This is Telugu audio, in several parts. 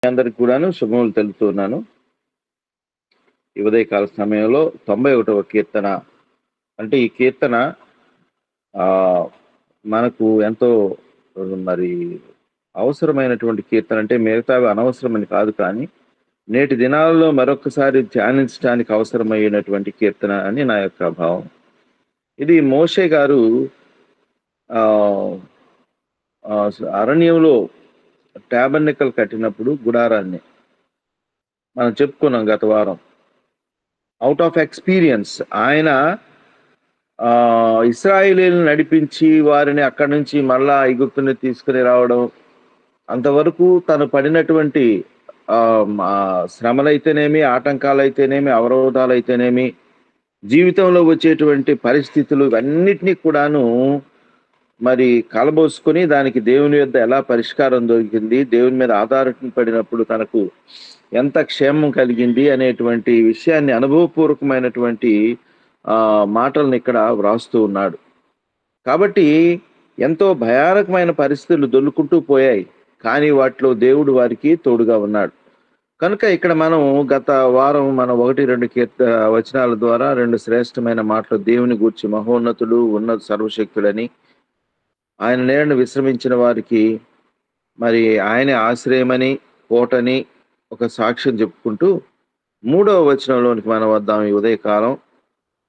అందరికి కూడాను శుభములు తెలుపుతున్నాను. ఈ ఉదయకాల సమయంలో 91వ కీర్తన అంటే ఈ కీర్తన మనకు ఎంతో మరి అవసరమైనటువంటి కీర్తన. అంటే మిగతావి అనవసరమని కాదు, కానీ నేటి దినాలలో మరొకసారి ధ్యానించడానికి అవసరమైనటువంటి కీర్తన అని నా యొక్క భావం. ఇది మోషే గారు అరణ్యంలో టాబర్నకల్ కట్టినప్పుడు గుడారాన్ని మనం చెప్పుకున్నాం గత వారం. అవుట్ ఆఫ్ ఎక్స్పీరియన్స్ ఆయన ఇశ్రాయేలీయులను నడిపించి వారిని అక్కడి నుంచి మళ్ళా ఐగుప్తుని తీసుకుని రావడం, అంతవరకు తను పడినటువంటి శ్రమలైతేనేమి, ఆటంకాలైతేనేమి, అవరోధాలైతేనేమి, జీవితంలో వచ్చేటువంటి పరిస్థితులు ఇవన్నిటినీ కూడాను మరి కలబోసుకొని దానికి దేవుని యొద్ద ఎలా పరిష్కారం దొరికింది, దేవుని మీద ఆధారపడినప్పుడు తనకు ఎంత క్షేమం కలిగింది అనేటువంటి విషయాన్ని అనుభవపూర్వకమైనటువంటి మాటలను ఇక్కడ వ్రాస్తూ ఉన్నాడు. కాబట్టి ఎంతో భయానకమైన పరిస్థితులు దొల్లుకుంటూ పోయాయి, కానీ వాటిలో దేవుడు వారికి తోడుగా ఉన్నాడు. కనుక ఇక్కడ మనం గత వారం మన 1-2 వచనాల ద్వారా 2 శ్రేష్టమైన మాటలు దేవుని గూర్చి మహోన్నతుడు, ఉన్నత సర్వశక్తులని, ఆయన నీడను విశ్రమించిన వారికి మరి ఆయనే ఆశ్రయమని, కోటని ఒక సాక్ష్యం చెప్పుకుంటూ 3వ వచనంలోనికి మనం వద్దాం. ఈ ఉదయకాలం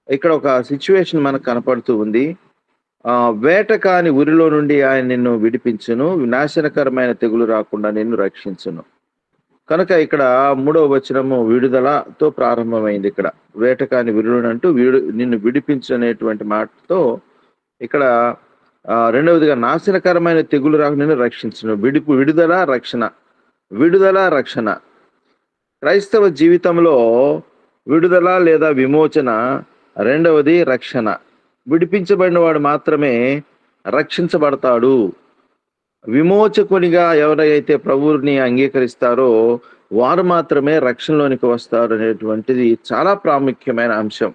ఇక్కడ ఒక సిచ్యువేషన్ మనకు కనపడుతూ ఉంది. వేటకాని ఉరిలో నుండి ఆయన నిన్ను విడిపించును, వినాశనకరమైన తెగులు రాకుండా నిన్ను రక్షించును. కనుక ఇక్కడ 3వ వచనము విడుదలతో ప్రారంభమైంది. ఇక్కడ వేటకాని ఉరిలో అంటూ నిన్ను విడిపించు అనేటువంటి మాటతో ఇక్కడ రెండవదిగా నాశనకరమైన తెగులు రాకుండా నిన్ను రక్షించును. విడుదల, రక్షణ. విడుదల, రక్షణ. క్రైస్తవ జీవితంలో విడుదల లేదా విమోచన, రెండవది రక్షణ. విడిపించబడిన వాడు మాత్రమే రక్షించబడతాడు. విమోచకునిగా ఎవరైతే ప్రభువుని అంగీకరిస్తారో వారు మాత్రమే రక్షణలోనికి వస్తారు అనేటువంటిది చాలా ప్రాముఖ్యమైన అంశం.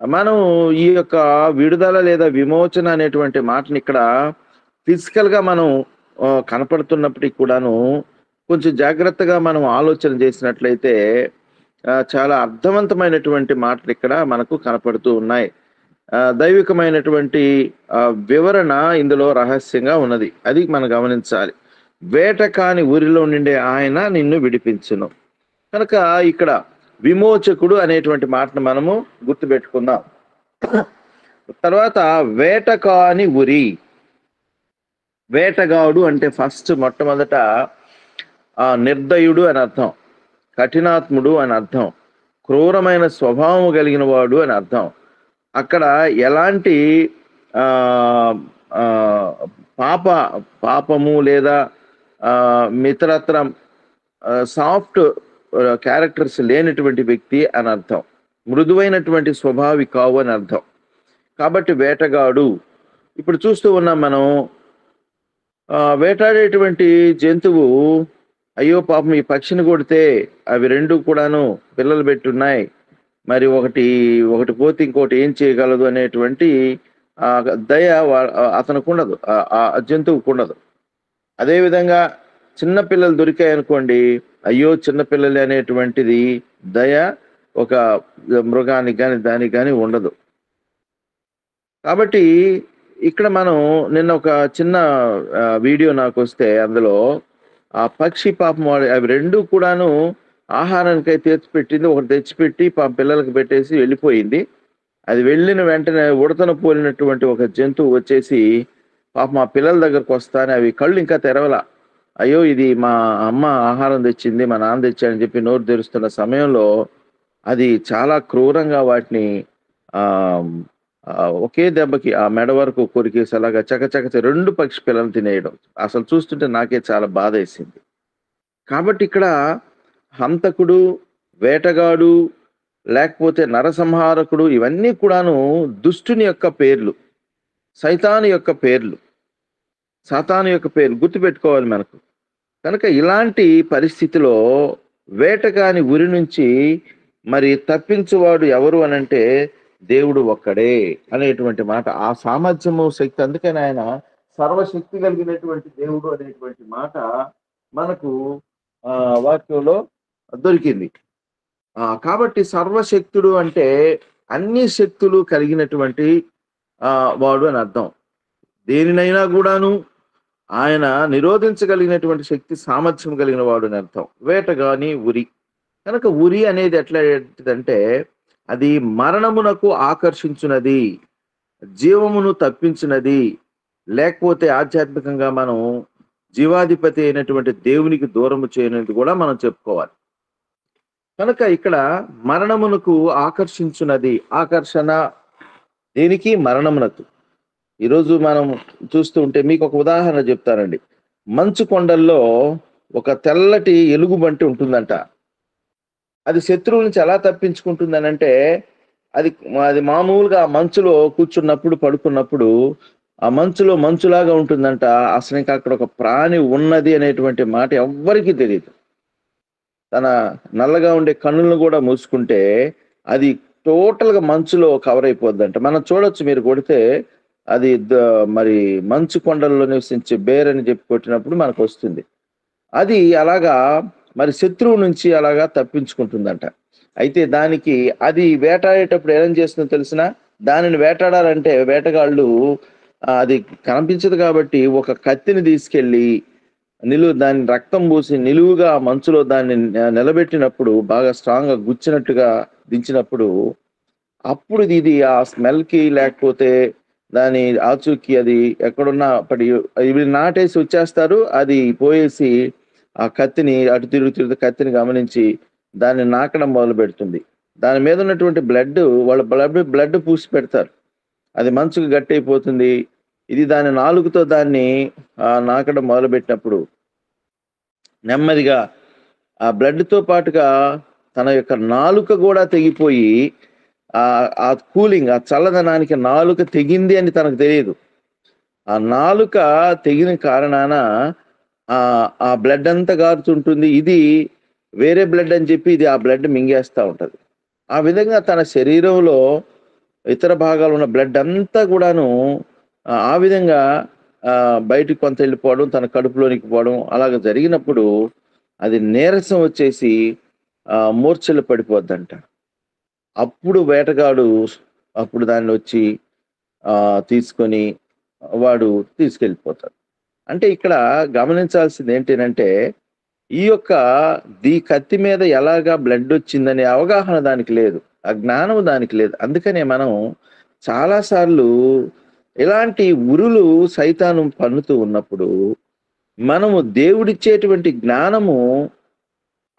మనం ఈ యొక్క విడుదల లేదా విమోచన అనేటువంటి మాటని ఇక్కడ ఫిజికల్ గా మనం కనపడుతున్నప్పటికీ కూడాను కొంచెం జాగ్రత్తగా మనం ఆలోచన చేసినట్లయితే చాలా అర్థవంతమైనటువంటి మాటలు ఇక్కడ మనకు కనపడుతూ ఉన్నాయి. దైవికమైనటువంటి వివరణ ఇందులో రహస్యంగా ఉన్నది, అది మనం గమనించాలి. వేటకాని ఊరిలో నుండే ఆయన నిన్ను విడిపించును. కనుక ఇక్కడ విమోచకుడు అనేటువంటి మాటను మనము గుర్తుపెట్టుకుందాం. తర్వాత వేటకాని ఉరి. వేటగాడు అంటే మొట్టమొదట నిర్దయుడు అని అర్థం, కఠినాత్ముడు అని అర్థం, క్రూరమైన స్వభావం కలిగిన వాడు అని అర్థం. అక్కడ ఎలాంటి పాపము లేదా మిత్రత్రం సాఫ్ట్ క్యారెక్టర్స్ లేనటువంటి వ్యక్తి అని అర్థం, మృదువైనటువంటి స్వభావి కావు అని అర్థం. కాబట్టి వేటగాడు. ఇప్పుడు చూస్తూ ఉన్నాం మనం, వేటాడేటువంటి జంతువు అయ్యో పాపం ఈ పక్షిని కొడితే అవి 2 కూడాను పిల్లలు పెట్టున్నాయి, మరి ఒకటి పోతే ఇంకోటి ఏం చేయగలదు అనేటువంటి దయ అతనికి ఉండదు, ఆ జంతువుకు ఉండదు. అదేవిధంగా చిన్న పిల్లలు దొరికాయనుకోండి, అయ్యో చిన్నపిల్లలు అనేటువంటిది దయ ఒక మృగానికి కానీ దానికి కానీ ఉండదు. కాబట్టి ఇక్కడ మనం నిన్న ఒక చిన్న వీడియో నాకు వస్తే అందులో ఆ పక్షి పాపం అవి 2 కూడాను ఆహారానికై తెచ్చిపెట్టింది, ఒకటి తెచ్చిపెట్టి పిల్లలకు పెట్టేసి వెళ్ళిపోయింది. అది వెళ్ళిన వెంటనే ఉడతన పోలినటువంటి ఒక జంతువు వచ్చేసి పాపం ఆ పిల్లల దగ్గరకు వస్తానే అవి కళ్ళు ఇంకా తెరవల, అయ్యో ఇది మా అమ్మ ఆహారం తెచ్చింది, మా నాన్న తెచ్చాడని చెప్పి నోరు తెరుస్తున్న సమయంలో అది చాలా క్రూరంగా వాటిని ఒకే దెబ్బకి ఆ మెడ వరకు కొరికేసి అలాగా చకచక 2 పక్షి పిల్లలు తినేయడం అసలు చూస్తుంటే నాకే చాలా బాధ వేసింది. కాబట్టి ఇక్కడ హంతకుడు, వేటగాడు, లేకపోతే నరసంహారకుడు ఇవన్నీ కూడాను దుష్టుని యొక్క పేర్లు, సైతాను యొక్క పేర్లు, సాతాను యొక్క పేర్లు గుర్తుపెట్టుకోవాలి మనకు. కనుక ఇలాంటి పరిస్థితిలో వేటగాని ఉరి నుంచి మరి తప్పించువాడు ఎవరు అనంటే దేవుడు ఒక్కడే అనేటువంటి మాట, ఆ సామర్థ్యము శక్తి. అందుకని ఆయన సర్వశక్తి కలిగినటువంటి దేవుడు అనేటువంటి మాట మనకు వాక్యంలో దొరికింది. కాబట్టి సర్వశక్తుడు అంటే అన్ని శక్తులు కలిగినటువంటి వాడు అని అర్థం. దేనినైనా గూడాను ఆయన నిరోధించగలిగినటువంటి శక్తి, సామర్థ్యం కలిగిన వాడు అని అర్థం. వేట గాని, ఉరి. కనుక ఉరి అనేది ఎట్లాంటిదంటే, అది మరణమునకు ఆకర్షించునది, జీవమును తప్పించినది, లేకపోతే ఆధ్యాత్మికంగా మనం జీవాధిపతి అయినటువంటి దేవునికి దూరము చేయనిది కూడా మనం చెప్పుకోవాలి. కనుక ఇక్కడ మరణమునకు ఆకర్షించున్నది. ఆకర్షణ దేనికి? మరణమునకు. ఈరోజు మనం చూస్తూ ఉంటే మీకు ఒక ఉదాహరణ చెప్తానండి. మంచు కొండల్లో ఒక తెల్లటి ఎలుగుబంటి ఉంటుందంట. అది శత్రువు నుంచి ఎలా తప్పించుకుంటుందనంటే, అది అది మామూలుగా మంచులో కూర్చున్నప్పుడు, పడుకున్నప్పుడు ఆ మంచులో మంచులాగా ఉంటుందంట. అసలు ఇంకా అక్కడ ఒక ప్రాణి ఉన్నది అనేటువంటి మాట ఎవ్వరికీ తెలీదు. తన నల్లగా ఉండే కన్నులను కూడా మూసుకుంటే అది టోటల్‌గా మంచులో కవర్ అయిపోద్దంట. మనం చూడొచ్చు, మీరు కొడితే అది మరి మంచు కొండల్లో నివసించే బేర్ అని చెప్పి కొట్టినప్పుడు మనకొస్తుంది. అది అలాగా మరి శత్రువు నుంచి అలాగా తప్పించుకుంటుందంట. అయితే దానికి అది వేటాడేటప్పుడు ఏం చేస్తుందో తెలిసినా? దానిని వేటాడాలంటే వేటగాళ్ళు అది కనిపించదు కాబట్టి ఒక కత్తిని తీసుకెళ్ళి దాన్ని రక్తం పూసి నిలువుగా మంచులో దాన్ని నిలబెట్టినప్పుడు బాగా స్ట్రాంగ్‌గా గుచ్చినట్టుగా దించినప్పుడు అప్పుడు ఇది ఆ స్మెల్‌కి లేకపోతే దాని ఆచూకీ అది ఎక్కడున్నా ఇవి నాటేసి వచ్చేస్తారు. అది పోయేసి ఆ కత్తిని అటు తిరుగుతూ కత్తిని గమనించి దాన్ని నాకడం మొదలుపెడుతుంది. దాని మీద ఉన్నటువంటి వాళ్ళ బ్లడ్ పూసి పెడతారు. అది మంచుకు గట్టయిపోతుంది. ఇది దాని నాలుకతో దాన్ని నాకడం మొదలుపెట్టినప్పుడు నెమ్మదిగా ఆ బ్లడ్‌తో పాటుగా తన యొక్క నాలుక గూడా తెగిపోయి ఆ కూలింగ్, ఆ చల్లదనానికి నాలుక తెగింది అని తనకు తెలీదు. ఆ నాలుక తెగిన కారణాన ఆ బ్లడ్ అంతా గారుతుంటుంది. ఇది వేరే బ్లడ్ అని చెప్పి ఇది ఆ బ్లడ్ మింగేస్తా ఉంటది. ఆ విధంగా తన శరీరంలో ఇతర భాగాల్లో ఉన్న బ్లడ్ అంతా గూడాను ఆ విధంగా బయటికి కొంత వెళ్ళిపోవడం, తన కడుపులోనికి పోవడం అలాగ జరిగినప్పుడు అది నీరసం వచ్చేసి మూర్ఛలో పడిపోద్దంట. అప్పుడు వేటగాడు దాన్నొచ్చి తీసుకొని వాడు తీసుకెళ్ళిపోతాడు. అంటే ఇక్కడ గమనించాల్సింది ఏంటనంటే, ఈ కత్తి మీద ఎలాగా బ్లడ్ వచ్చిందనే అవగాహన దానికి లేదు. ఆ జ్ఞానం దానికి లేదు. అందుకనే మనం చాలా సార్లు ఇలాంటి ఉరులు సైతాను పన్నుతూ ఉన్నప్పుడు, మనము దేవుడిచ్చేటువంటి జ్ఞానము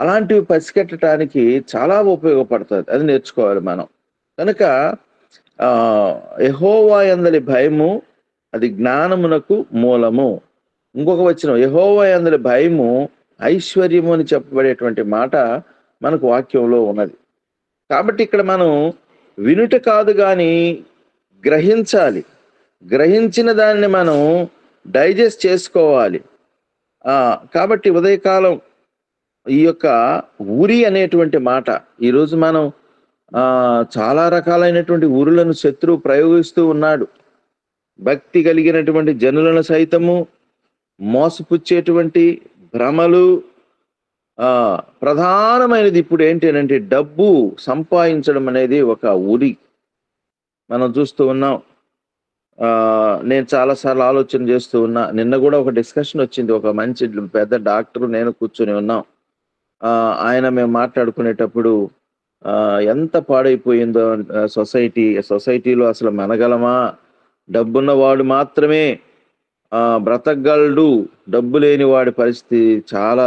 అలాంటివి పసిగట్టడానికి చాలా ఉపయోగపడతది. అది నేర్చుకోవాలి మనం. కనుక యెహోవా యందలి భయము అది జ్ఞానమునకు మూలము. ఇంకొక వచనం, యెహోవా యందలి భయము ఐశ్వర్యము అని చెప్పబడేటువంటి మాట మనకు వాక్యంలో ఉన్నది. కాబట్టి ఇక్కడ మనం వినుట కాదు గాని గ్రహించాలి. గ్రహించిన దాన్ని మనం డైజెస్ట్ చేసుకోవాలి. కాబట్టి ఉదయకాలం ఈ యొక్క ఉరి అనేటువంటి మాట ఈరోజు మనం చాలా రకాలైనటువంటి ఉరులను శత్రువు ప్రయోగిస్తూ ఉన్నాడు. భక్తి కలిగినటువంటి జనులను సైతము మోసపుచ్చేటువంటి భ్రమలు, ప్రధానమైనది ఇప్పుడు ఏంటంటే డబ్బు సంపాదించడం అనేది ఒక ఉరి. మనం చూస్తూ ఉన్నాం. నేను చాలా సార్లు ఆలోచన చేస్తూ ఉన్నా. నిన్న కూడా ఒక డిస్కషన్ వచ్చింది. ఒక మంచి పెద్ద డాక్టర్ నేను కూర్చొని ఉన్నాం. ఆయన మేము మాట్లాడుకునేటప్పుడు ఎంత పాడైపోయిందో సొసైటీలో అసలు మనగలమా? డబ్బున్నవాడు మాత్రమే బ్రతకగలడు, డబ్బు లేని వాడి పరిస్థితి చాలా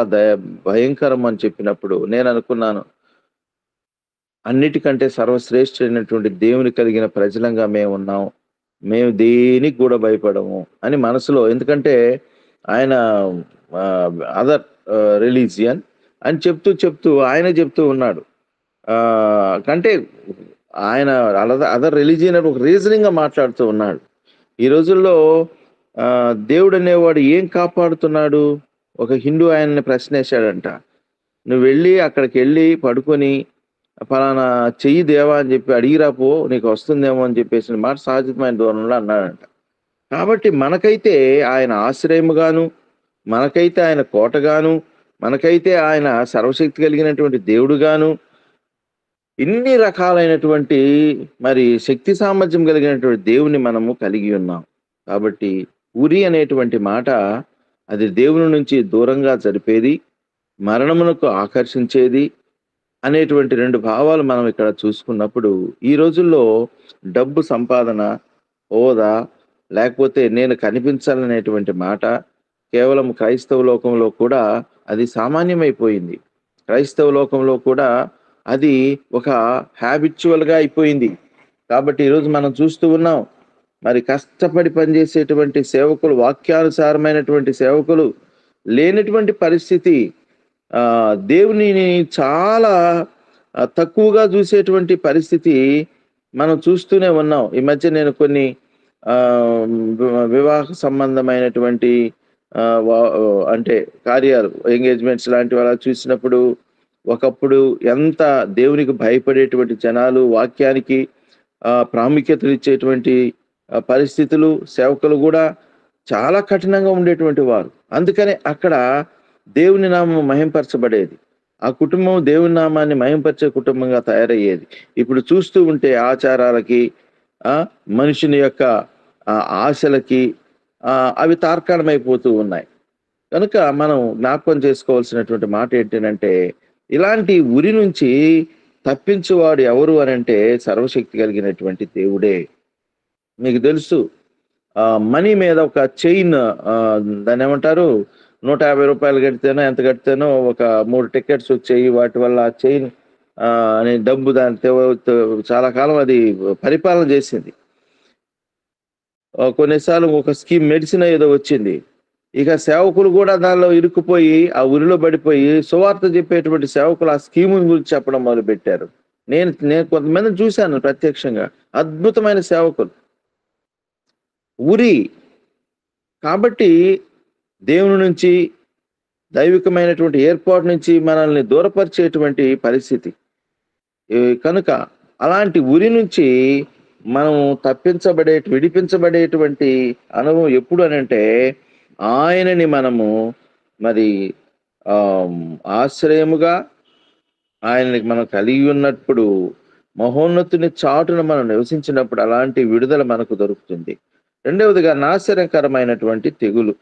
భయంకరం అని చెప్పినప్పుడు నేను అనుకున్నాను, అన్నిటికంటే సర్వశ్రేష్ఠుడైనటువంటి దేవుని కలిగిన ప్రజలంగా మేమున్నాం. మేము దేనికి కూడా భయపడము అని మనసులో. ఎందుకంటే ఆయన అదర్ రిలీజియన్ అని చెప్తూ ఆయన చెప్తూ ఉన్నాడు. కంటే ఆయన అదర్ రిలీజియన్ అని ఒక రీజనింగ్‌గా మాట్లాడుతూ ఉన్నాడు. ఈ రోజుల్లో దేవుడు అనేవాడు ఏం కాపాడుతున్నాడు? ఒక హిందూ ఆయన్ని ప్రశ్నేశాడంట. "నువ్వెళ్ళి అక్కడికెళ్ళి పడుకొని పలానా చెయ్యి దేవా అని చెప్పి అడిగిరా పో, నీకు వస్తుందేమో" అని చెప్పేసిన మాట సహజమైన ధోరణిలో అన్నాడంట. కాబట్టి మనకైతే ఆయన ఆశ్రయముగాను, మనకైతే ఆయన కోటగాను, మనకైతే ఆయన సర్వశక్తి కలిగినటువంటి దేవుడుగాను, ఇన్ని రకాలైనటువంటి మరి శక్తి సామర్థ్యం కలిగినటువంటి దేవుని మనము కలిగి ఉన్నాం. కాబట్టి ఉరి అనేటువంటి మాట అది దేవుని నుంచి దూరంగా జరిపేది, మరణమునకు ఆకర్షించేది అనేటువంటి 2 భావాలు మనం ఇక్కడ చూసుకున్నప్పుడు, ఈ రోజుల్లో డబ్బు సంపాదన, హోదా, లేకపోతే నేను కనిపించాలనేటువంటి మాట కేవలం క్రైస్తవ లోకంలో కూడా అది సామాన్యమైపోయింది. క్రైస్తవ లోకంలో కూడా అది ఒక హ్యాబిచ్యువల్‌గా అయిపోయింది. కాబట్టి ఈరోజు మనం చూస్తూ ఉన్నాం. మరి కష్టపడి పనిచేసేటువంటి సేవకులు, వాక్యానుసారమైనటువంటి సేవకులు లేనటువంటి పరిస్థితి. దేవునిని చాలా తక్కువగా చూసేటువంటి పరిస్థితి మనం చూస్తూనే ఉన్నాం. ఈ మధ్య నేను కొన్ని వివాహ సంబంధమైనటువంటి అంటే కార్యాలు, ఎంగేజ్‌మెంట్స్ లాంటివి అలా చూసినప్పుడు, ఒకప్పుడు ఎంత దేవునికి భయపడేటువంటి జనాలు, వాక్యానికి ప్రాముఖ్యతనిచ్చేటువంటి పరిస్థితులు, సేవకులు గూడా చాలా కఠినంగా ఉండేటువంటి వారు. అందుకనే అక్కడ దేవుని నామం మహింపరచబడేది. ఆ కుటుంబం దేవుని నామాన్ని మహింపరిచే కుటుంబంగా తయారయ్యేది. ఇప్పుడు చూస్తూ ఉంటే ఆచారాలకి, మనుషుని యొక్క ఆశలకి అవి తార్కాణమైపోతూ ఉన్నాయి. కనుక మనం జ్ఞాపకం చేసుకోవాల్సినటువంటి మాట ఏంటనంటే, ఇలాంటి ఉరి నుంచి తప్పించువాడు ఎవరు అనంటే సర్వశక్తి కలిగినటువంటి దేవుడే. మీకు తెలుసు మనీ మీద ఒక చైన్, దాన్నేమంటారు, రూ. 150 కడితేనో ఎంత కడితేనో ఒక 3 టికెట్స్ వచ్చాయి. వాటి వల్ల ఆ చైన్ అనే డబ్బు చాలా కాలం అది పరిపాలన చేసింది. కొన్నిసార్లు ఒక స్కీమ్ మెడిసిన్ ఏదో వచ్చింది. ఇక సేవకులు కూడా దానిలో ఇరుక్కుపోయి, ఆ ఉరిలో పడిపోయి సువార్త చెప్పేటువంటి సేవకులు ఆ స్కీమ్ గురించి చెప్పడం మొదలుపెట్టారు. నేను కొంతమందిని చూశాను ప్రత్యక్షంగా. అద్భుతమైన సేవకులు. ఉరి. కాబట్టి దేవుని నుంచి, దైవికమైనటువంటి ఏర్పాటు నుంచి మనల్ని దూరపరిచేటువంటి పరిస్థితి. కనుక అలాంటి ఉరి నుంచి మనం విడిపించబడేటువంటి అనుభవం ఎప్పుడు అనంటే, ఆయనని మనము మరి ఆశ్రయముగా ఆయనకి మనం కలిగి ఉన్నప్పుడు, మహోన్నతుని చాటున మనం నివసించినప్పుడు అలాంటి విడుదల మనకు దొరుకుతుంది. రెండవదిగా నాశనకరమైనటువంటి తెగులు.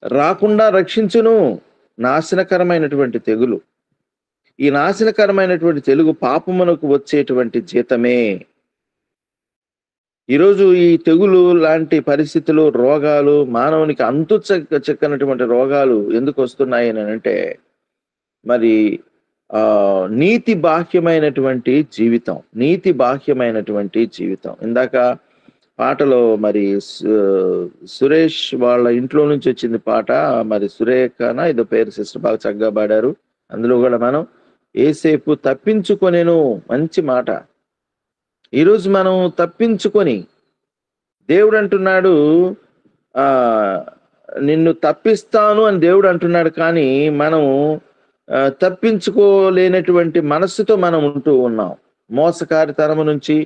రాకుండా రక్షించును. నాశనకరమైనటువంటి తెగులు. ఈ నాశనకరమైనటువంటి తెగులు పాపమునకు వచ్చేటువంటి జీతమే. ఈరోజు ఈ తెగులు లాంటి పరిస్థితులు, రోగాలు, మానవునికి అంతు చెక్కనటువంటి రోగాలు ఎందుకు వస్తున్నాయి అంటే, మరి నీతి బాహ్యమైనటువంటి జీవితం. ఇందాక పాటలో మరి సురేష్ వాళ్ళ ఇంట్లో నుంచి వచ్చింది పాట. మరి సురేఖనా ఏదో పేరు సిస్టర్ బాగా చక్కగా పాడారు. అందులో కూడా మనం ఏసేపు తప్పించుకొనెను, మంచి మాట. ఈరోజు మనం తప్పించుకొని, దేవుడు అంటున్నాడు నిన్ను తప్పిస్తాను అని దేవుడు అంటున్నాడు. కానీ మనం తప్పించుకోలేనటువంటి మనస్సుతో మనం ఉంటూ ఉన్నాం. మోసకారితనము నుంచి,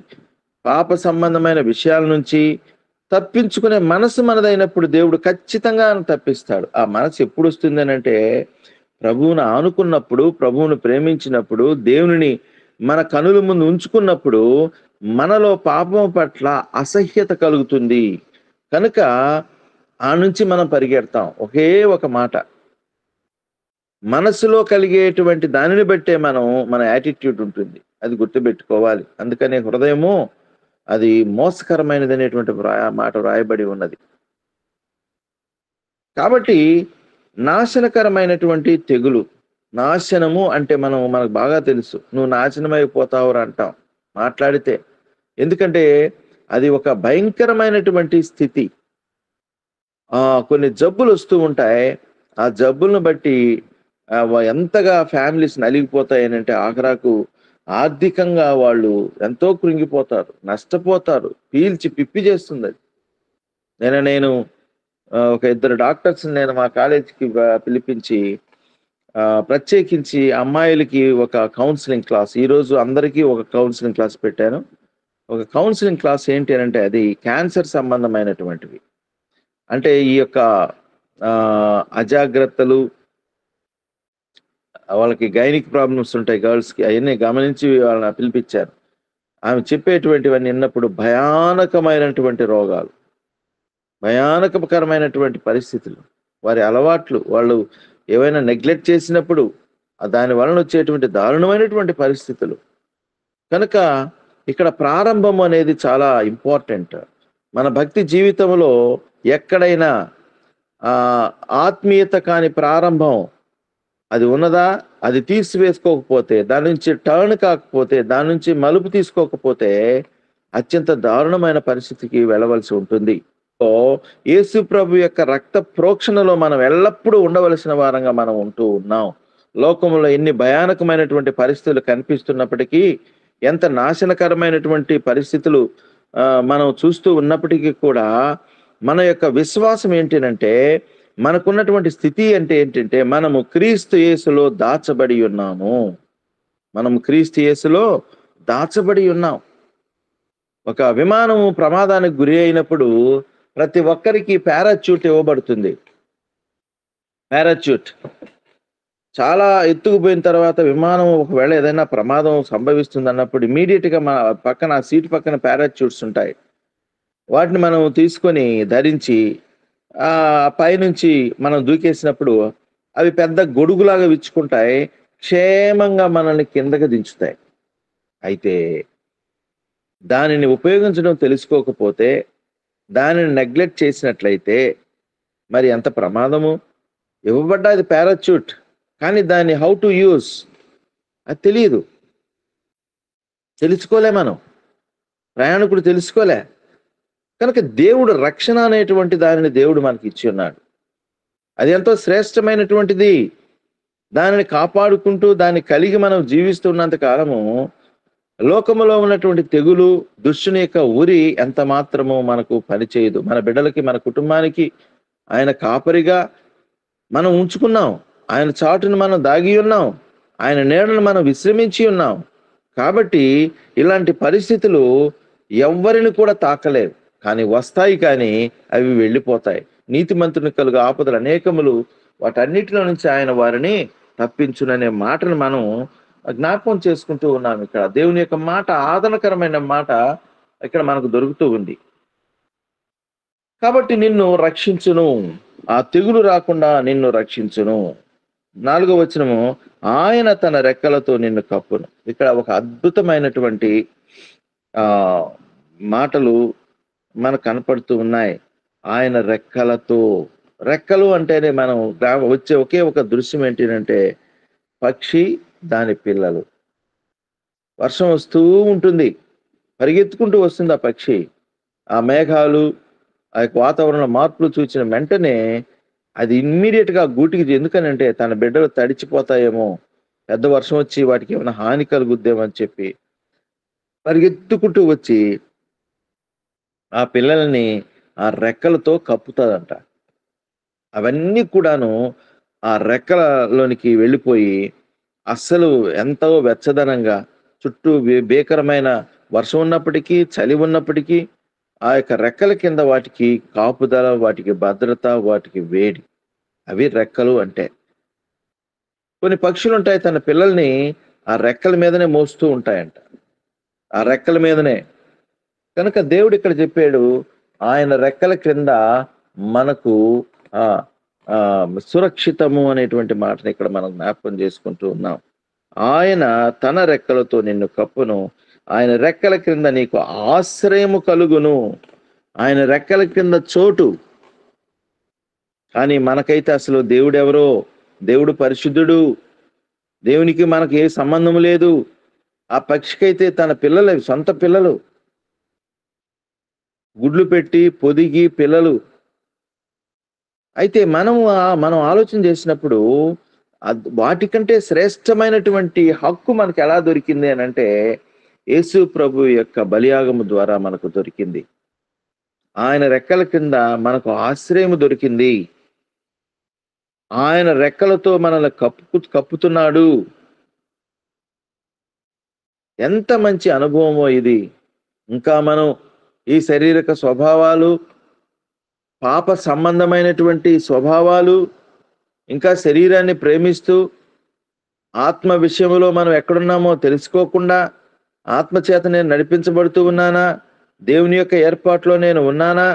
పాప సంబంధమైన విషయాల నుంచి తప్పించుకునే మనసు మనదైనప్పుడు దేవుడు ఖచ్చితంగా తప్పిస్తాడు. ఆ మనసు ఎప్పుడు వస్తుంది అనంటే, ప్రభువును ఆనుకున్నప్పుడు, ప్రభువును ప్రేమించినప్పుడు, దేవునిని మన కనుల ముందు ఉంచుకున్నప్పుడు మనలో పాపం పట్ల అసహ్యత కలుగుతుంది. కనుక ఆ నుంచి మనం పరిగెడతాం. ఒకే ఒక మాట, మనసులో కలిగేటువంటి దానిని బట్టే మన యాటిట్యూడ్ ఉంటుంది. అది గుర్తుపెట్టుకోవాలి. అందుకనే హృదయము అది మోసకరమైనది అనేటువంటి మాట వ్రాయబడి ఉన్నది. కాబట్టి నాశనకరమైనటువంటి తెగులు. నాశనము అంటే మనకు బాగా తెలుసు. నువ్వు నాశనమైపోతావురా అంటాం మాట్లాడితే. ఎందుకంటే అది ఒక భయంకరమైనటువంటి స్థితి. కొన్ని జబ్బులు వస్తూ ఉంటాయి. ఆ జబ్బులను బట్టి ఎంతగా ఫ్యామిలీస్ నలిగిపోతాయి అంటే, ఆఖరాకు ఆర్థికంగా వాళ్ళు ఎంతో కృంగిపోతారు, నష్టపోతారు, పీల్చి పిప్పి చేస్తుంది అది. నేను ఒక 2 డాక్టర్స్ నేను మా కాలేజీకి పిలిపించి ప్రత్యేకించి అమ్మాయిలకి ఒక కౌన్సిలింగ్ క్లాస్, ఈరోజు అందరికీ ఒక కౌన్సిలింగ్ క్లాస్ పెట్టాను. ఒక కౌన్సిలింగ్ క్లాస్ ఏంటి అంటే, అది క్యాన్సర్ సంబంధమైనటువంటివి. అంటే ఈ యొక్క అజాగ్రత్తలు, వాళ్ళకి గైనిక్ ప్రాబ్లమ్స్ ఉంటాయి గర్ల్స్‌కి. అయన్నీ గమనించి వాళ్ళని పిలిపిచ్చారు. ఆమె చెప్పేటువంటివన్నీ విన్నప్పుడు భయానకమైనటువంటి రోగాలు, భయానకరమైనటువంటి పరిస్థితులు, వారి అలవాట్లు, వాళ్ళు ఏవైనా నెగ్లెక్ట్ చేసినప్పుడు దాని వలన వచ్చేటువంటి దారుణమైనటువంటి పరిస్థితులు. కనుక ఇక్కడ ప్రారంభం అనేది చాలా ఇంపార్టెంట్. మన భక్తి జీవితంలో ఎక్కడైనా ఆహ్, ఆత్మీయత కాని ప్రారంభం అది ఉన్నదా? అది తీసివేసుకోకపోతే, దాని నుంచి టర్న్ కాకపోతే, దాని నుంచి మలుపు తీసుకోకపోతే, అత్యంత దారుణమైన పరిస్థితికి వెళ్ళవలసి ఉంటుంది. సో, యేసు ప్రభు యొక్క రక్త ప్రోక్షణలో మనం ఎల్లప్పుడూ ఉండవలసిన వారంగా మనం ఉంటూ ఉన్నాం. లోకంలో ఎన్ని భయానకమైనటువంటి పరిస్థితులు కనిపిస్తున్నప్పటికీ, ఎంత నాశనకరమైనటువంటి పరిస్థితులు మనం చూస్తూ ఉన్నప్పటికీ కూడా, మన యొక్క విశ్వాసం ఏంటినంటే, మనకున్నటువంటి స్థితి అంటే ఏంటంటే, మనము క్రీస్తు యేసులో దాచబడి ఉన్నాము. మనము క్రీస్తు యేసులో దాచబడి ఉన్నాం. ఒక విమానము ప్రమాదానికి గురి అయినప్పుడు ప్రతి ఒక్కరికి పారాచ్యూట్ ఇవ్వబడుతుంది. పారాచ్యూట్. చాలా ఎత్తుకు పోయిన తర్వాత విమానం ఒకవేళ ఏదైనా ప్రమాదం సంభవిస్తుందన్నప్పుడు ఇమ్మీడియేట్‌గా పక్కన సీట్ పక్కన పారాచ్యూట్స్ ఉంటాయి. వాటిని మనం తీసుకొని ధరించి పైనుంచి మనం దూకేసినప్పుడు అవి పెద్ద గొడుగులాగా విచ్చుకుంటాయి. క్షేమంగా మనల్ని కిందకి దించుతాయి. అయితే దానిని ఉపయోగించడం తెలుసుకోకపోతే, దానిని నెగ్లెక్ట్ చేసినట్లయితే మరి ఎంత ప్రమాదము. ఇవ్వబడ్డది పారాచ్యూట్. కానీ దాన్ని హౌ టు యూజ్ అది తెలీదు. తెలుసుకోలే మనం. ప్రయాణికుడు తెలుసుకోలే. కనుక దేవుడు రక్షణ అనేటువంటి దానిని దేవుడు మనకిచ్చి ఉన్నాడు. అది ఎంతో శ్రేష్టమైనటువంటిది. దానిని కాపాడుకుంటూ, దాన్ని కలిగి మనం జీవిస్తున్నంత కాలము, లోకములో ఉన్నటువంటి తెగులు, దుష్టుని యొక్క ఉరి ఎంత మాత్రము మనకు పనిచేయదు. మన బిడ్డలకి, మన కుటుంబానికి ఆయన కాపరిగా మనం ఉంచుకున్నాం. ఆయన చాటును మనం దాగి ఉన్నాం. ఆయన నీడను మనం విశ్రమించి ఉన్నాం. కాబట్టి ఇలాంటి పరిస్థితులు ఎవ్వరిని కూడా తాకలేవు. కానీ వస్తాయి, కానీ అవి వెళ్ళిపోతాయి. నీతిమంతుని కలుగు ఆపదలు అనేకములు, వాటన్నిటిలో నుంచి ఆయన వారిని తప్పించుననే మాటను మనం జ్ఞాపకం చేసుకుంటూ ఉన్నాం ఇక్కడ. దేవుని యొక్క మాట ఆదరణకరమైన మాట ఇక్కడ మనకు దొరుకుతూ ఉంది. కాబట్టి నిన్ను రక్షించును. ఆ తెగులు రాకుండా నిన్ను రక్షించును. 4వ వచనము, ఆయన తన రెక్కలతో నిన్ను కప్పును. ఇక్కడ ఒక అద్భుతమైనటువంటి ఆహ్, మాటలు మనకు కనపడుతూ ఉన్నాయి. ఆయన రెక్కలతో. రెక్కలు అంటేనే మనం వచ్చే ఒకే ఒక దృశ్యం ఏంటినంటే, పక్షి, దాని పిల్లలు. వర్షం వస్తూ ఉంటుంది. పరిగెత్తుకుంటూ వస్తుంది ఆ పక్షి. ఆ మేఘాలు, ఆ యొక్క వాతావరణ మార్పులు చూచిన వెంటనే అది ఇమ్మీడియేట్‌గా గూటికి ఎందుకనంటే తన బిడ్డలు తడిచిపోతాయేమో, పెద్ద వర్షం వచ్చి వాటికి ఏమైనా హాని కలుగుద్దేమో అని చెప్పి పరిగెత్తుకుంటూ వచ్చి ఆ పిల్లల్ని ఆ రెక్కలతో కప్పుతాదంట. అవన్నీ కూడాను ఆ రెక్కలలోనికి వెళ్ళిపోయి అస్సలు ఎంతో వెచ్చదనంగా చుట్టూ భీకరమైన వర్షం ఉన్నప్పటికీ, చలి ఉన్నప్పటికీ ఆ యొక్క రెక్కల కింద వాటికి కాపుదల, వాటికి భద్రత, వాటికి వేడి. అవి రెక్కలు అంటే. కొన్ని పక్షులుంటాయి తన పిల్లల్ని ఆ రెక్కల మీదనే మోస్తూ ఉంటాయంట. ఆ రెక్కల మీదనే. కనుక దేవుడు ఇక్కడ చెప్పాడు, ఆయన రెక్కల క్రింద మనకు ఆహ్, సురక్షితము అనేటువంటి మాటని ఇక్కడ మనం జ్ఞాపకం చేసుకుంటూ ఉన్నాం. ఆయన తన రెక్కలతో నిన్ను కప్పును. ఆయన రెక్కల క్రింద నీకు ఆశ్రయము కలుగును. ఆయన రెక్కల కింద చోటు. కానీ మనకైతే అసలు దేవుడెవరో, దేవుడు పరిశుద్ధుడు, దేవునికి మనకి ఏ సంబంధం లేదు. ఆ పక్షికైతే తన పిల్లలు, సొంత పిల్లలు. గుడ్లు పెట్టి, పొదిగి పిల్లలు. అయితే మనం ఆలోచన చేసినప్పుడు వాటికంటే శ్రేష్టమైనటువంటి హక్కు మనకు ఎలా దొరికింది అనంటే, యేసు ప్రభు యొక్క బలియాగము ద్వారా మనకు దొరికింది. ఆయన రెక్కల కింద మనకు ఆశ్రయము దొరికింది. ఆయన రెక్కలతో మనల్ని కప్పుతున్నాడు. ఎంత మంచి అనుభవమో ఇది. ఇంకా మనం ఈ శారీరక స్వభావాలు, పాప సంబంధమైనటువంటి స్వభావాలు, ఇంకా శరీరాన్ని ప్రేమిస్తూ ఆత్మ విషయంలో మనం ఎక్కడున్నామో తెలుసుకోకుండా ఆత్మ చేత నేను నడిపించబడుతూ ఉన్నానా, దేవుని యొక్క ఏర్పాట్లో నేను ఉన్నానా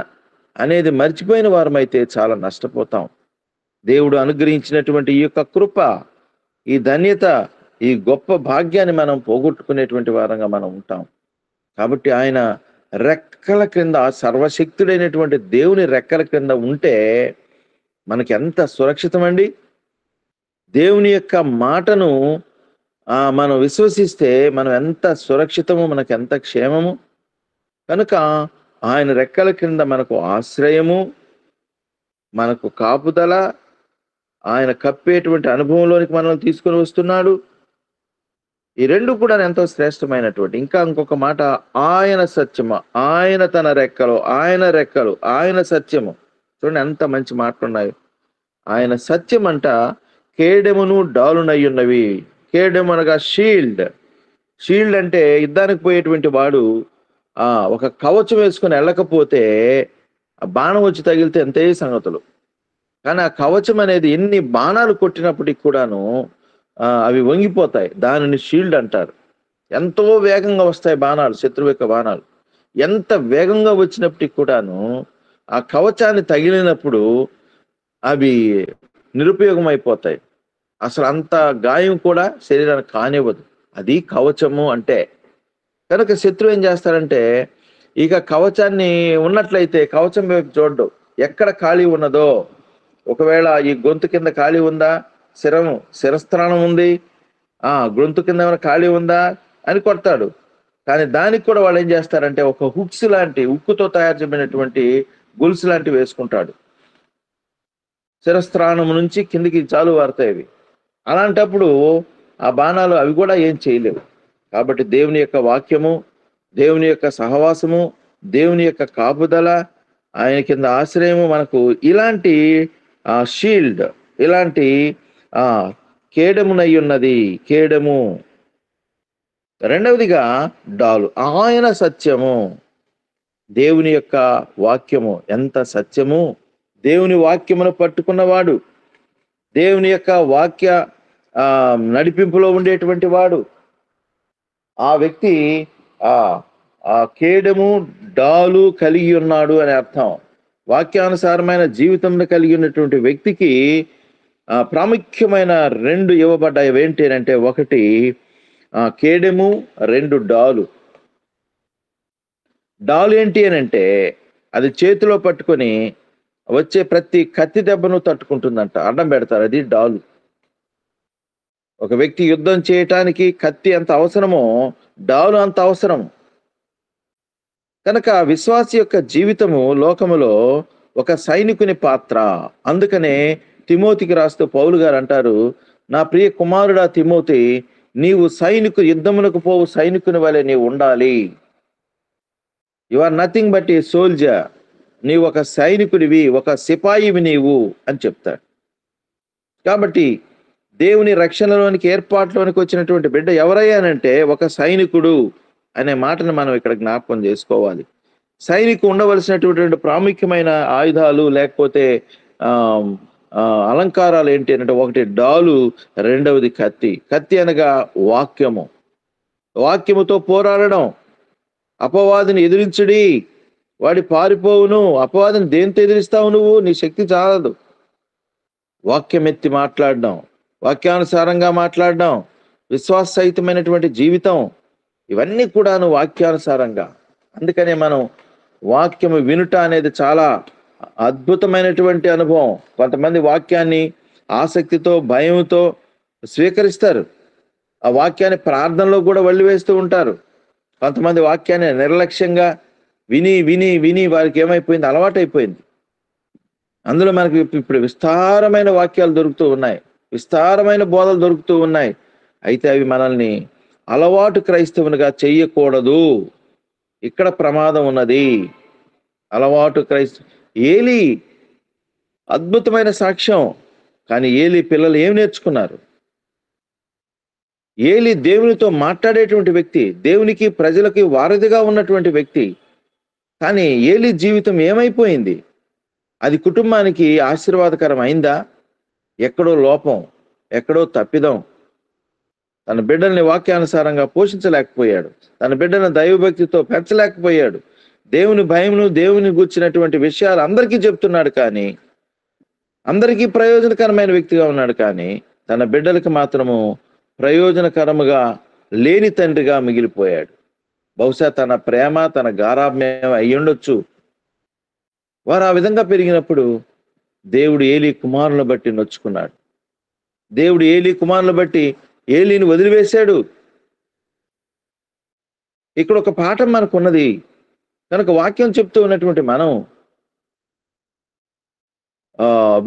అనేది మర్చిపోయిన వారమైతే చాలా నష్టపోతాం. దేవుడు అనుగ్రహించినటువంటి ఈ యొక్క కృప, ఈ ధన్యత, ఈ గొప్ప భాగ్యాన్ని మనం పోగొట్టుకునేటువంటి వారంగా మనం ఉంటాం. కాబట్టి ఆయన రెక్కల క్రింద, సర్వశక్తుడైనటువంటి దేవుని రెక్కల క్రింద ఉంటే మనకి ఎంత సురక్షితమండి. దేవుని యొక్క మాటను మనం విశ్వసిస్తే మనం ఎంత సురక్షితము, మనకు ఎంత క్షేమము. కనుక ఆయన రెక్కల కింద మనకు ఆశ్రయము, మనకు కాపుదల, ఆయన కప్పేటువంటి అనుభవంలోనికి మనల్ని తీసుకొని వస్తున్నాడు. ఈ రెండు కూడా ఎంతో శ్రేష్టమైనటువంటి. ఇంకా ఇంకొక మాట, ఆయన సత్యము, ఆయన తన రెక్కలు, ఆయన రెక్కలు, ఆయన సత్యము. చూడండి ఎంత మంచి మాటలు ఉన్నాయి. ఆయన సత్యం అంట కేడెమును డాలునయ్యున్నవి. కేడెము అనగా షీల్డ్. షీల్డ్ అంటే యుద్ధానికి పోయేటువంటి వాడు ఒక కవచం వేసుకొని వెళ్ళకపోతే ఆ బాణం వచ్చి తగిలితే ఎంతే సంగతులు. కానీ ఆ కవచం అనేది ఎన్ని బాణాలు కొట్టినప్పటికి కూడాను అవి వంగిపోతాయి. దానిని షీల్డ్ అంటారు. ఎంతో వేగంగా వస్తాయి బాణాలు, శత్రువు యొక్క బాణాలు. ఎంత వేగంగా వచ్చినప్పటికి కూడాను ఆ కవచాన్ని తగిలినప్పుడు అవి నిరుపయోగం అయిపోతాయి. అసలు అంత గాయం కూడా శరీరానికి కానివ్వదు. అది కవచము అంటే. కనుక శత్రువు ఏం చేస్తారంటే, ఇక కవచాన్ని ఉన్నట్లయితే కవచం వైపు చూడ్డు. ఎక్కడ ఖాళీ ఉన్నదో, ఒకవేళ ఈ గొంతు కింద ఖాళీ ఉందా, శిరస్త్రాణం ఉంది, గొంతు కింద ఏమైనా ఖాళీ ఉందా అని కొడతాడు. కానీ దానికి కూడా వాళ్ళు ఏం చేస్తారంటే ఒక హుక్స్ లాంటి, ఉక్కుతో తయారు చేయబడినటువంటి గొలుసు లాంటివి వేసుకుంటాడు. శిరస్త్రాణం నుంచి కిందికి చాలు వారుతాయి అవి. అలాంటప్పుడు ఆ బాణాలు అవి కూడా ఏం చేయలేవు. కాబట్టి దేవుని యొక్క వాక్యము, దేవుని యొక్క సహవాసము, దేవుని యొక్క కాపుదల, ఆయన కింద ఆశ్రయము మనకు ఇలాంటి షీల్డ్, ఇలాంటి కేడమునై ఉన్నది. కేడము. రెండవదిగా డాలు, ఆయన సత్యము. దేవుని యొక్క వాక్యము ఎంత సత్యము. దేవుని వాక్యమును పట్టుకున్నవాడు, దేవుని యొక్క వాక్య నడిపింపులో ఉండేటువంటి వాడు, ఆ వ్యక్తి కేడము డాలు కలిగి ఉన్నాడు అని అర్థం. వాక్యానుసారమైన జీవితంలో కలిగి ఉన్నటువంటి వ్యక్తికి ప్రాముఖ్యమైన రెండు ఇవ్వబడ్డాయి. ఏంటి అంటే, ఒకటి కేడెము, రెండు డాలు. డాలు ఏంటి అని అంటే, అది చేతిలో పట్టుకొని వచ్చే ప్రతి కత్తి దెబ్బను తట్టుకుంటుందంట. అడ్డం పెడతారు, అది డాలు. ఒక వ్యక్తి యుద్ధం చేయటానికి కత్తి ఎంత అవసరమో డాలు అంత అవసరం. కనుక విశ్వాసి యొక్క జీవితము లోకములో ఒక సైనికుని పాత్ర. అందుకనే తిమోతికి రాస్తూ పౌలు గారు అంటారు, నా ప్రియ కుమారుడా తిమోతి, నీవు యుద్ధమునకు పోవు సైనికుని వలె నీవు ఉండాలి. You are nothing but a soldier. నీవు ఒక సైనికుడివి, ఒక సిపాయివి నీవు అని చెప్తాడు. కాబట్టి దేవుని రక్షణలోనికి, ఏర్పాటులోనికి వచ్చినటువంటి బిడ్డ ఎవరయ్యానంటే ఒక సైనికుడు అనే మాటను మనం ఇక్కడ జ్ఞాపకం చేసుకోవాలి. సైనికు ఉండవలసినటువంటి ప్రాముఖ్యమైన ఆయుధాలు లేకపోతే అలంకారాలు ఏంటి అంటే, ఒకటి డాలు, రెండవది కత్తి. కత్తి అనగా వాక్యము. వాక్యముతో పోరాడడం. అపవాదిని ఎదిరించుడి, వాడి పారిపోవును. అపవాదిని దేంతో ఎదిరిస్తావు నువ్వు? నీ శక్తి చాలదు. వాక్యం ఎత్తి మాట్లాడడం, వాక్యానుసారంగా మాట్లాడడం, విశ్వాససహితమైనటువంటి జీవితం, ఇవన్నీ కూడాను వాక్యానుసారంగా. అందుకనే మనం వాక్యము వినుట అనేది చాలా అద్భుతమైనటువంటి అనుభవం. కొంతమంది వాక్యాన్ని ఆసక్తితో, భయంతో స్వీకరిస్తారు. ఆ వాక్యాన్ని ప్రార్థనలో కూడా వల్లివేస్తూ ఉంటారు. కొంతమంది వాక్యాన్ని నిర్లక్ష్యంగా విని విని విని వారికి ఏమైపోయింది, అలవాటైపోయింది. అందులో మనకి ఇప్పుడు విస్తారమైన వాక్యాలు దొరుకుతూ ఉన్నాయి, విస్తారమైన బోధలు దొరుకుతూ ఉన్నాయి. అయితే అవి మనల్ని అలవాటు క్రైస్తవునిగా చెయ్యకూడదు. ఇక్కడ ప్రమాదం ఉన్నది. అలవాటు ఏలీ అద్భుతమైన సాక్ష్యం. కానీ ఏలీ పిల్లలు ఏం నేర్చుకున్నారు? ఏలీ దేవునితో మాట్లాడేటువంటి వ్యక్తి, దేవునికి ప్రజలకి వారధిగా ఉన్నటువంటి వ్యక్తి. కానీ ఏలీ జీవితం ఏమైపోయింది? అది కుటుంబానికి ఆశీర్వాదకరం అయిందా? ఎక్కడో లోపం, ఎక్కడో తప్పిదం. తన బిడ్డల్ని వాక్యానుసారంగా పోషించలేకపోయాడు. తన బిడ్డలను దైవభక్తితో పెంచలేకపోయాడు. దేవుని భయమును, దేవుని గూర్చినటువంటి విషయాలు అందరికీ చెప్తున్నాడు కానీ, అందరికీ ప్రయోజనకరమైన వ్యక్తిగా ఉన్నాడు కానీ, తన బిడ్డలకు మాత్రము ప్రయోజనకరముగా లేని తండ్రిగా మిగిలిపోయాడు. బహుశా తన ప్రేమ, తన గారాభ్యం అయ్యుండొచ్చు. వారు ఆ విధంగా పెరిగినప్పుడు దేవుడు ఏలీ కుమారులను బట్టి నొచ్చుకున్నాడు. దేవుడు ఏలీ కుమారులను బట్టి ఏలీని వదిలివేశాడు. ఇక్కడ ఒక పాఠం మనకున్నది. కనుక వాక్యం చెప్తూ ఉన్నటువంటి మనం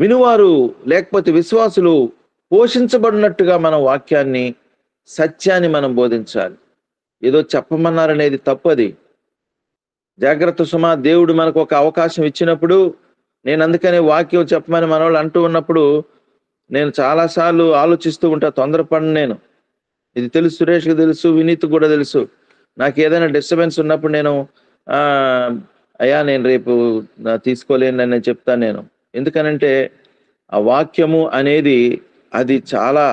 వినువారు లేకపోతే విశ్వాసులు పోషించబడినట్టుగా మనం వాక్యాన్ని, సత్యాన్ని మనం బోధించాలి. ఏదో చెప్పమన్నారనేది తప్పది. జాగ్రత్త సుమా. దేవుడు మనకు ఒక అవకాశం ఇచ్చినప్పుడు, నేను అందుకనే వాక్యం చెప్పమని మనవాళ్ళు అంటూ ఉన్నప్పుడు నేను చాలాసార్లు ఆలోచిస్తూ ఉంటా. తొందరపడను నేను. ఇది తెలుసు, సురేష్కి తెలుసు, వినీత్కి కూడా తెలుసు. నాకు ఏదైనా డిస్టర్బెన్స్ ఉన్నప్పుడు నేను అయ్యా నేను రేపు తీసుకోలేను అని చెప్తాను నేను. ఎందుకనంటే ఆ వాక్యము అనేది అది చాలా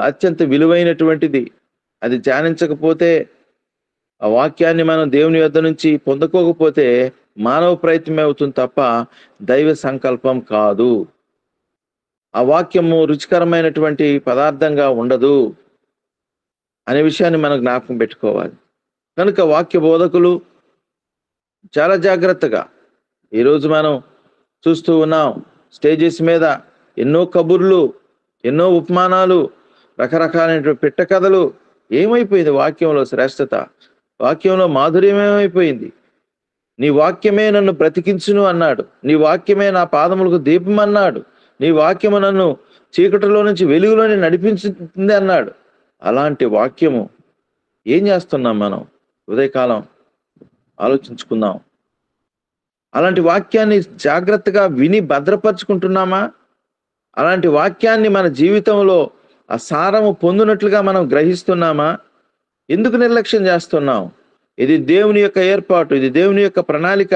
అత్యంత విలువైనటువంటిది. అది ధ్యానించకపోతే, ఆ వాక్యాన్ని మనం దేవుని యొద్ద నుంచి పొందుకోకపోతే మానవ ప్రయత్నమే అవుతుంది తప్ప దైవ సంకల్పం కాదు. ఆ వాక్యము రుచికరమైనటువంటి పదార్థంగా ఉండదు అనే విషయాన్ని మనం జ్ఞాపకం పెట్టుకోవాలి. కనుక వాక్య బోధకులు చాలా జాగ్రత్తగా, ఈరోజు మనం చూస్తూ ఉన్నాం స్టేజెస్ మీద ఎన్నో కబుర్లు, ఎన్నో ఉపమానాలు, రకరకాలైనటువంటి పిట్ట కథలు. ఏమైపోయింది వాక్యంలో శ్రేష్టత? వాక్యంలో మాధుర్యం ఏమైపోయింది? నీ వాక్యమే నన్ను బ్రతికించును అన్నాడు. నీ వాక్యమే నా పాదములకు దీపం అన్నాడు. నీ వాక్యము నన్ను చీకటిలో నుంచి వెలుగులోని నడిపించింది అన్నాడు. అలాంటి వాక్యము ఏం చేస్తున్నాం మనం? ఉదయకాలం ఆలోచించుకుందాం. అలాంటి వాక్యాన్ని జాగ్రత్తగా విని భద్రపరుచుకుంటున్నామా? అలాంటి వాక్యాన్ని మన జీవితంలో ఆ సారము పొందినట్లుగా మనం గ్రహిస్తున్నామా? ఎందుకు నిర్లక్ష్యం చేస్తున్నాం? ఇది దేవుని యొక్క ఏర్పాటు, ఇది దేవుని యొక్క ప్రణాళిక.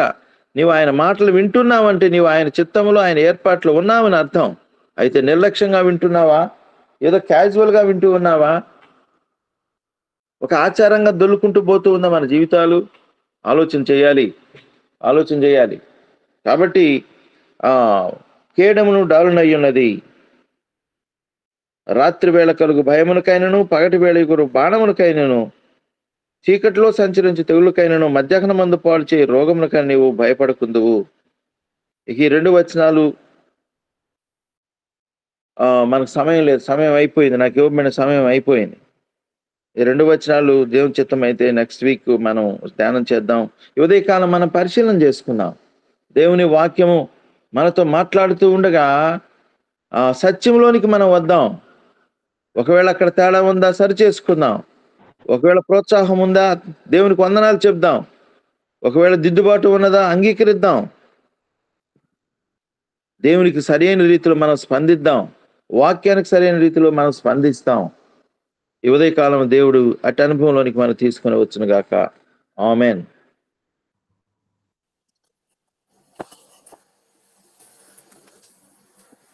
నీవు ఆయన మాటలు వింటున్నావంటే నీవు ఆయన చిత్తంలో, ఆయన ఏర్పాట్లు ఉన్నావని అర్థం. అయితే నిర్లక్ష్యంగా వింటున్నావా? ఏదో క్యాజువల్గా వింటూ ఉన్నావా? ఒక ఆచారంగా దొల్లుకుంటూ పోతూ ఉందా మన జీవితాలు? ఆలోచన చేయాలి, ఆలోచన చేయాలి. కాబట్టి కేడమును డాలునయ్యున్నది. రాత్రి వేళ కలుగు భయమునకైనను, పగటి వేళ ఎగురు బాణమునకైనను, చీకటిలో సంచరించి తెగులకైనను, మధ్యాహ్నం మందు పాలు చేయి రోగమునకైనా నీవు భయపడకుందువు. ఈ 2 వచనాలు మనకు సమయం లేదు, సమయం అయిపోయింది, నాకు ఇవ్వబడిన సమయం అయిపోయింది. ఈ 2 వచనాలు దేవుని చిత్తం అయితే నెక్స్ట్ వీక్ మనం ధ్యానం చేద్దాం. ఉదయకాలం మనం పరిశీలన చేసుకుందాం. దేవుని వాక్యము మనతో మాట్లాడుతూ ఉండగా సత్యంలోనికి మనం వద్దాం. ఒకవేళ అక్కడ తేడా ఉందా సరి చేసుకుందాం. ఒకవేళ ప్రోత్సాహం ఉందా దేవునికి వందనాలు చెప్దాం. ఒకవేళ దిద్దుబాటు ఉన్నదా అంగీకరిద్దాం. దేవునికి సరైన రీతిలో మనం స్పందిద్దాం. వాక్యానికి సరైన రీతిలో మనం స్పందిస్తాం. ఈ ఉదయకాలం దేవుడు అటు అనుభవంలోనికి మనం తీసుకొని వచ్చును గాక. ఆమేన్.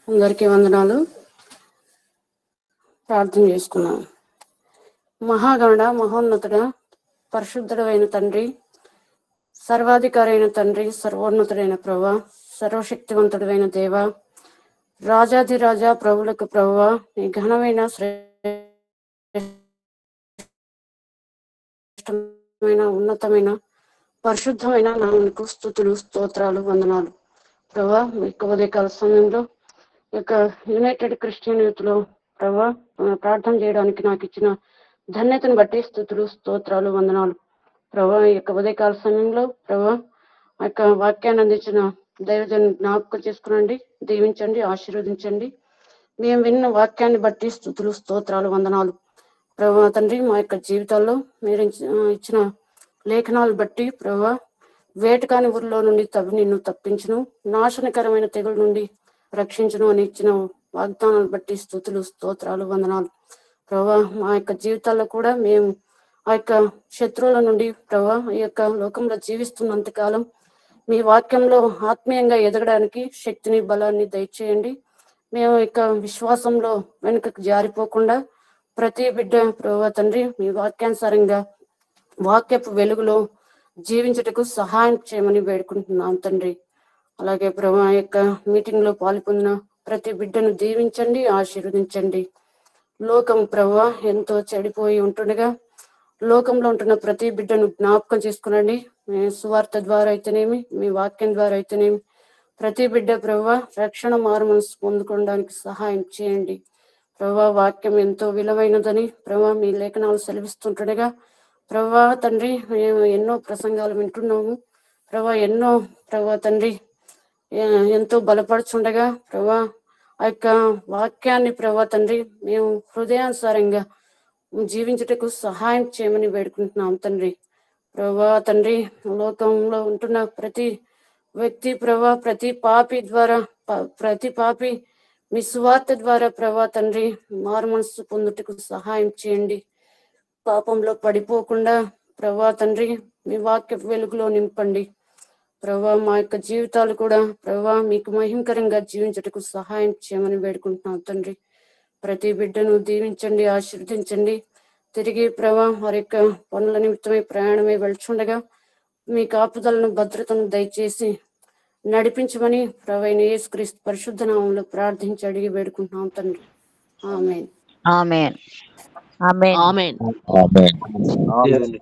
అందరికీ వందనాలు. ప్రార్థన చేసుకున్నాం. మహాగణుడ, మహోన్నతుడ, పరిశుద్ధుడైన తండ్రి, సర్వాధికారి అయిన తండ్రి, సర్వోన్నతుడైన ప్రభువా, సర్వశక్తివంతుడైన దేవ, రాజాధిరాజా, ప్రభులకు ప్రభువా, నీ ఘనమైన శ్రేష్టమైన ఉన్నతమైన పరిశుద్ధమైన నామమునకు స్తుతులు, స్తోత్రాలు, వందనాలు. ప్రభువా, మీ ఉదయకాల సమయంలో యొక్క యునైటెడ్ క్రిస్టియన్ యూత్ లో ప్రభువా ప్రార్థన చేయడానికి నాకు ఇచ్చిన ధన్యతను బట్టి స్తుతులు, స్తోత్రాలు, వందనాలు. ప్రభువా, ఈ యొక్క ఉదయకాల సమయంలో ప్రభువా ఆ యొక్క వాక్యాన్ని అందించిన దైవజన్ జ్ఞాపకం చేసుకునండి, దీవించండి, ఆశీర్వదించండి. మేము విన్న వాక్యాన్ని బట్టి స్తుతులు, స్తోత్రాలు, వందనాలు. ప్రభువా తండ్రి, మా యొక్క జీవితాల్లో మీరు ఇచ్చిన లేఖనాలు బట్టి ప్రభువా వేటకాని ఊరిలో నుండి నిన్ను తప్పించును, నాశనకరమైన తెగుల నుండి రక్షించును అని ఇచ్చిన వాగ్దానాలు బట్టి స్తుతులు, స్తోత్రాలు, వందనాలు. ప్రభువా మా యొక్క జీవితాల్లో కూడా మేము ఆ యొక్క శత్రువుల నుండి ప్రభువా ఈ యొక్క లోకంలో జీవిస్తున్నంతకాలం మీ వాక్యంలో ఆత్మీయంగా ఎదగడానికి శక్తిని బలాన్ని దయచేయండి. మేము ఇక విశ్వాసంలో వెనుకకు జారిపోకుండా ప్రతి బిడ్డ ప్రభువా తండ్రి మీ వాక్యానుసారంగా వాక్యపు వెలుగులో జీవించుటకు సహాయం చేయమని వేడుకుంటున్నాం తండ్రి. అలాగే ప్రభు ఆ యొక్క మీటింగ్ లో పాల్గొన్న ప్రతి బిడ్డను దీవించండి, ఆశీర్వదించండి. లోకం ప్రభు ఎంతో చెడిపోయి ఉంటుండగా లోకంలో ఉంటున్న ప్రతి బిడ్డను జ్ఞాపకం చేసుకునండి. మీ సువార్త ద్వారా అయితేనేమి, మీ వాక్యం ద్వారా అయితేనేమి ప్రతి బిడ్డ ప్రభు రక్షణ మారుమనసు పొందుకోవడానికి సహాయం చేయండి. ప్రభు వాక్యం ఎంతో విలువైనదని ప్రభు మీ లేఖనాలు సెలవిస్తుంటుండగా ప్రభు తండ్రి మేము ఎన్నో ప్రసంగాలు వింటున్నాము. ప్రభు ఎన్నో ప్రభు తండ్రి ఎంతో బలపడుచుండగా ప్రభా ఆ యొక్క వాక్యాన్ని ప్రభా తండ్రి మేము హృదయానుసారంగా జీవించుటకు సహాయం చేయమని వేడుకుంటున్నాం తండ్రి. ప్రభా తండ్రి లోకంలో ఉంటున్న ప్రతి వ్యక్తి ప్రభా ప్రతి పాపి మీ సువార్త ద్వారా ప్రభా తండ్రి మారు మనస్సు పొందుటకు సహాయం చేయండి. పాపంలో పడిపోకుండా ప్రభా తండ్రి మీ వాక్య వెలుగులో నింపండి. ప్రభా మా యొక్క జీవితాలు కూడా ప్రభా మీకు మహిమకరంగా జీవించుటకు సహాయం చేయమని వేడుకుంటున్నాం తండ్రి. ప్రతి బిడ్డను దీవించండి, ఆశీర్వదించండి. తిరిగి ప్రభా వారి యొక్క పనుల నిమిత్తమై ప్రయాణమై వెళ్తుండగా మీ కాపుదలను భద్రతను దయచేసి నడిపించమని ప్రభువైన యేసుక్రీస్తు పరిశుద్ధ నామములో ప్రార్థించి అడిగి వేడుకుంటున్నాం తండ్రి. ఆమేన్. ఆమేన్. ఆమేన్. ఆమేన్. ఆమేన్.